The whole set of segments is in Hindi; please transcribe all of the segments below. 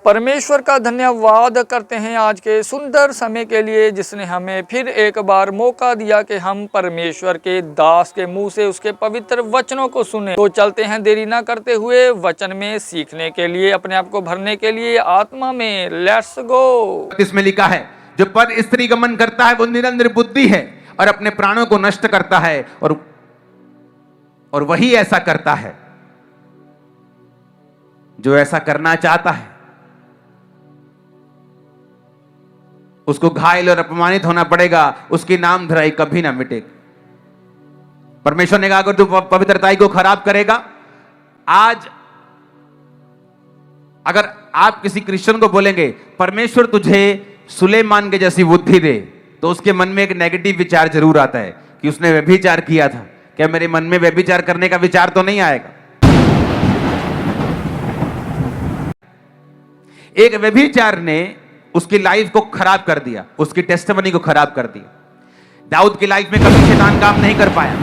परमेश्वर का धन्यवाद करते हैं आज के सुंदर समय के लिए, जिसने हमें फिर एक बार मौका दिया कि हम परमेश्वर के दास के मुंह से उसके पवित्र वचनों को सुने। तो चलते हैं देरी ना करते हुए वचन में सीखने के लिए, अपने आप को भरने के लिए आत्मा में। Let's go. इसमें लिखा है, जो पर स्त्री गमन करता है वो निरंतर बुद्धि है और अपने प्राणों को नष्ट करता है, और वही ऐसा करता है जो ऐसा करना चाहता है। उसको घायल और अपमानित होना पड़ेगा, उसकी नाम धराई कभी ना मिटेगी। परमेश्वर ने कहा, अगर तू पवित्रताई को खराब करेगा, आज अगर आप किसी क्रिश्चियन को बोलेंगे परमेश्वर तुझे सुलेमान के जैसी बुद्धि दे, तो उसके मन में एक नेगेटिव विचार जरूर आता है कि उसने व्यभिचार किया था। क्या मेरे मन में व्यभिचार करने का विचार तो नहीं आएगा? एक व्यभिचार ने उसकी लाइफ को खराब कर दिया, उसकी टेस्टिमनी को खराब कर दिया। दाऊद की लाइफ में कभी शैतान काम नहीं कर पाया,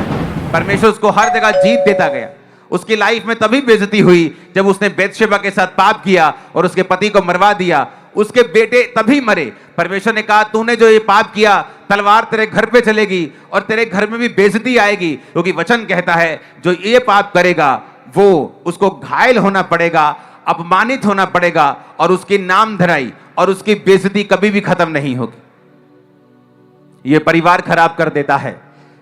परमेश्वर उसको हर जगह जीत देता गया। उसकी लाइफ में तभी बेइज्जती हुई जब उसने बेतशेबा के साथ पाप किया और उसके पति को मरवा दिया। उसके बेटे तभी मरे। परमेश्वर ने कहा, तूने जो ये पाप किया, तलवार तेरे घर पे चलेगी और तेरे घर में भी बेइज्जती आएगी, क्योंकि वचन कहता है जो ये पाप करेगा वो उसको घायल होना पड़ेगा, अपमानित होना पड़ेगा, और उसकी नाम धराई और उसकी बेइज्जती कभी भी खत्म नहीं होगी। यह परिवार खराब कर देता है,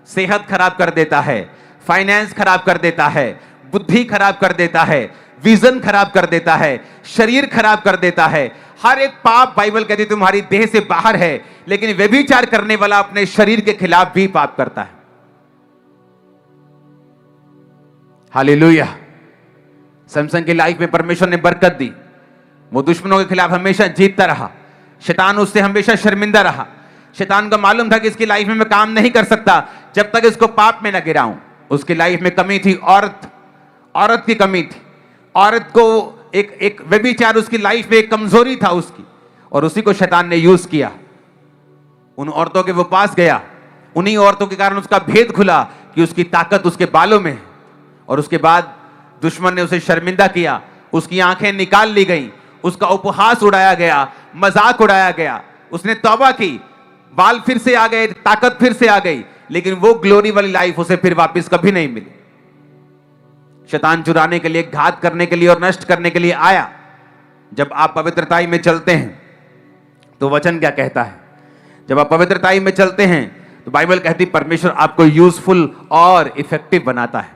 सेहत खराब कर देता है, फाइनेंस खराब कर देता है, बुद्धि खराब कर देता है, विजन खराब कर देता है, शरीर खराब कर देता है। हर एक पाप बाइबल कहती है तुम्हारी देह से बाहर है, लेकिन व्यभिचार करने वाला अपने शरीर के खिलाफ भी पाप करता है। हालेलुया। सैमसन की लाइफ में परमेश्वर ने बरकत दी। वो दुश्मनों के खिलाफ हमेशा जीतता रहा। शैतान उससे हमेशा शर्मिंदा रहा। शैतान को मालूम था कि इसकी लाइफ में मैं काम नहीं कर सकता जब तक इसको पाप में न गिराऊं। उसकी लाइफ में कमी थी, औरत की कमी थी। औरत को एक व्यभिचार उसकी लाइफ में एक कमजोरी था उसकी, और उसी को शैतान ने यूज किया। उन औरतों के वो पास गया, उन्हीं औरतों के कारण उसका भेद खुला कि उसकी ताकत उसके बालों में है। और उसके बाद दुश्मन ने उसे शर्मिंदा किया, उसकी आंखें निकाल ली गई, उसका उपहास उड़ाया गया, मजाक उड़ाया गया। उसने तौबा की, बाल फिर से आ गए, ताकत फिर से आ गई, लेकिन वो ग्लोरी वाली लाइफ उसे फिर वापस कभी नहीं मिली। शैतान चुराने के लिए, घात करने के लिए और नष्ट करने के लिए आया। जब आप पवित्रताई में चलते हैं तो वचन क्या कहता है? जब आप पवित्रताई में चलते हैं तो बाइबल कहती परमेश्वर आपको यूजफुल और इफेक्टिव बनाता है।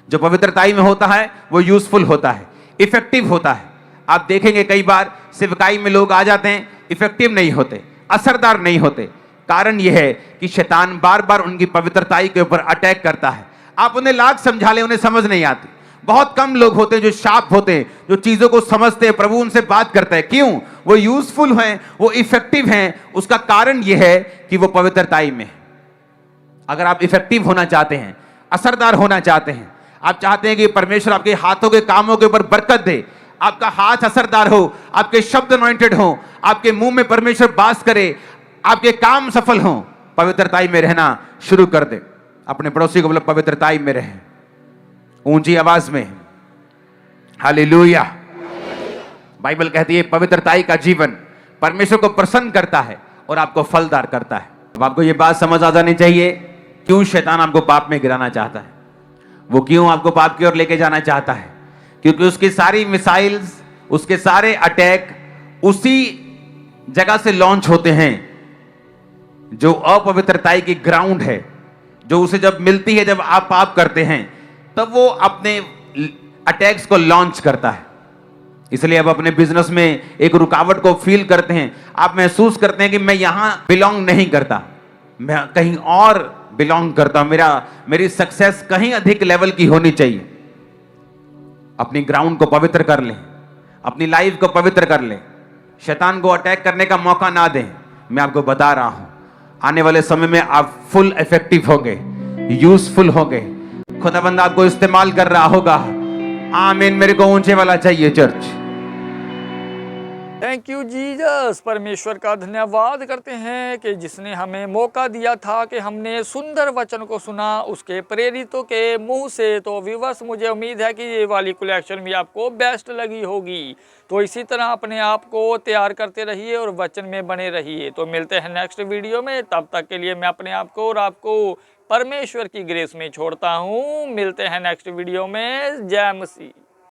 जो पवित्रताई में होता है वो यूजफुल होता है, इफेक्टिव होता है। आप देखेंगे कई बार सेवकाई में लोग आ जाते हैं, इफेक्टिव नहीं होते, असरदार नहीं होते। कारण यह है कि शैतान बार बार उनकी पवित्रताई के ऊपर अटैक करता है। आप उन्हें लाख समझा ले, उन्हें समझ नहीं आती। बहुत कम लोग होते हैं जो शार्प होते हैं, जो चीजों को समझते हैं, प्रभु उनसे बात करता है। क्यों? वो यूजफुल हैं, वो इफेक्टिव हैं। उसका कारण यह है कि वो पवित्रताई में है। अगर आप इफेक्टिव होना चाहते हैं, असरदार होना चाहते हैं, आप चाहते हैं कि परमेश्वर आपके हाथों के कामों के ऊपर बरकत दे, आपका हाथ असरदार हो, आपके शब्द अनॉइंटेड हो, आपके मुंह में परमेश्वर वास करे, आपके काम सफल हो, पवित्रताई में रहना शुरू कर दे। अपने पड़ोसी को बोलो पवित्रताई में रहे, ऊंची आवाज में। हालेलुया। बाइबल कहती है पवित्रताई का जीवन परमेश्वर को प्रसन्न करता है और आपको फलदार करता है। अब आपको यह बात समझ आ जानी चाहिए क्यों शैतान आपको पाप में गिराना चाहता है। वो क्यों आपको पाप की ओर लेके जाना चाहता है? क्योंकि उसकी सारी मिसाइल्स, उसके सारे अटैक उसी जगह से लॉन्च होते हैं जो अपवित्रताई की ग्राउंड है, जो उसे जब मिलती है, जब आप पाप करते हैं तब वो अपने अटैक्स को लॉन्च करता है। इसलिए अब अपने बिजनेस में एक रुकावट को फील करते हैं, आप महसूस करते हैं कि मैं यहां बिलोंग नहीं करता, मैं कहीं और बिलोंग करता हूं, मेरी सक्सेस कहीं अधिक लेवल की होनी चाहिए। अपनी ग्राउंड को पवित्र कर लें, अपनी लाइफ को पवित्र कर लें, शैतान को अटैक करने का मौका ना दें। मैं आपको बता रहा हूं, आने वाले समय में आप फुल इफेक्टिव होंगे, यूजफुल होंगे। खुदाबंद आपको इस्तेमाल कर रहा होगा। आमीन। मेरे को ऊंचे वाला चाहिए चर्च। Thank you Jesus. परमेश्वर का धन्यवाद करते हैं कि जिसने हमें मौका दिया था कि हमने सुंदर वचन को सुना उसके प्रेरितों के मुंह से। तो व्यूअर्स, मुझे उम्मीद है कि ये वाली कलेक्शन भी आपको बेस्ट लगी होगी। तो इसी तरह अपने आप को तैयार करते रहिए और वचन में बने रहिए। तो मिलते हैं नेक्स्ट वीडियो में, तब तक के लिए मैं अपने आप को और आपको परमेश्वर की ग्रेस में छोड़ता हूँ। मिलते हैं नेक्स्ट वीडियो में। जय मसीह।